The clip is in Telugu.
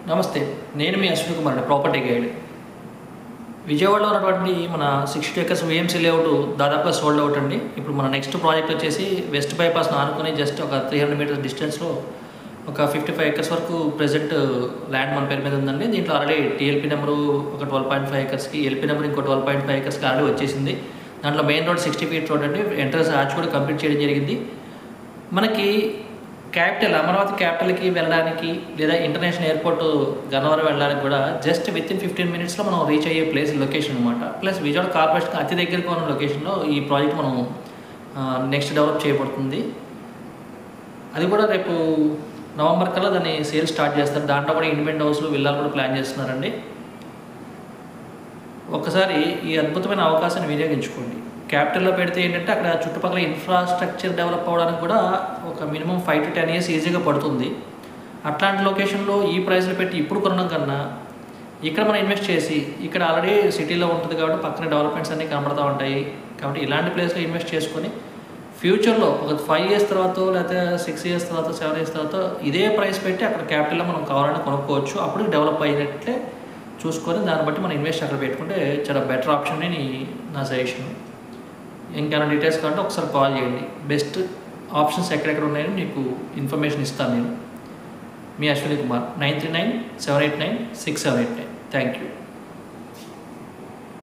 నమస్తే, నేను మీ అశ్విని కుమార్, ప్రాపర్టీ గైడ్. విజయవాడలో ఉన్నటువంటి మన 62 acres VMC లేఅవుట్ దాదాపుగా సోల్డ్ అవుట్ అండి. ఇప్పుడు మన నెక్స్ట్ ప్రాజెక్ట్ వచ్చేసి వెస్ట్ బైపాస్ను ఆనుకుని జస్ట్ ఒక 300 మీటర్స్ డిస్టెన్స్లో ఒక 55 acres వరకు ప్రెజెంట్ ల్యాండ్ మన పేరు మీద ఉందండి. దీంట్లో ఆల్రెడీ టీఎల్పీ నెంబరు ఒక 12.5 acresకి, ఎల్పీ నెంబర్ ఇంకో 12.5 acresకి ఆల్రెడీ వచ్చేసింది. దాంట్లో మెయిన్ రోడ్ 60 feet రోడ్ అండి. ఎంట్రన్స్ ఆర్చ్ కూడా కంప్లీట్ చేయడం జరిగింది. మనకి క్యాపిటల్ అమరావతి క్యాపిటల్కి వెళ్ళడానికి లేదా ఇంటర్నేషనల్ ఎయిర్పోర్ట్ గన్నవరం వెళ్ళడానికి కూడా జస్ట్ వితిన్ 15 minutesలో మనం రీచ్ అయ్యే ప్లేస్ లొకేషన్ అనమాట. ప్లస్ విజయవాడ కార్పొరేషన్కి అతి దగ్గరగా ఉన్న లొకేషన్లో ఈ ప్రాజెక్ట్ మనం నెక్స్ట్ డెవలప్ చేయబడుతుంది. అది కూడా రేపు నవంబర్ కల్లా దాన్ని సేల్ స్టార్ట్ చేస్తారు. దాంట్లో కూడా ఇండిపెండెంట్ హౌస్లు విల్లాలు కూడా ప్లాన్ చేస్తున్నారండి. ఒక్కసారి ఈ అద్భుతమైన అవకాశాన్ని వినియోగించుకోండి. క్యాపిటల్లో పెడితే ఏంటంటే అక్కడ చుట్టుపక్కల ఇన్ఫ్రాస్ట్రక్చర్ డెవలప్ అవ్వడానికి కూడా ఒక మినిమం 5 to 10 years ఈజీగా పడుతుంది. అట్లాంటి లొకేషన్లో ఈ ప్రైస్లో పెట్టి ఇప్పుడు కొనడం కన్నా ఇక్కడ మనం ఇన్వెస్ట్ చేసి, ఇక్కడ ఆల్రెడీ సిటీలో ఉంటుంది కాబట్టి పక్కన డెవలప్మెంట్స్ అన్నీ కనబడుతూ ఉంటాయి. కాబట్టి ఇలాంటి ప్లేస్లో ఇన్వెస్ట్ చేసుకొని ఫ్యూచర్లో ఒక 5 years తర్వాత లేకపోతే 6 years తర్వాత 7 years తర్వాత ఇదే ప్రైస్ పెట్టి అక్కడ క్యాపిటల్లో మనం కావాలని కొనుక్కోవచ్చు. అప్పుడు డెవలప్ అయినట్లే చూసుకొని దాన్ని బట్టి మనం ఇన్వెస్ట్ అక్కడ పెట్టుకుంటే చాలా బెటర్ ఆప్షన్ అని నా సజెషన్. ఇంకేమైనా డీటెయిల్స్ కావాలంటే ఒకసారి కాల్ చేయండి. బెస్ట్ ఆప్షన్స్ ఎక్కడెక్కడ ఉన్నాయని మీకు ఇన్ఫర్మేషన్ ఇస్తాను నేను. మీ అశ్విని కుమార్, 9397896789. Thank you.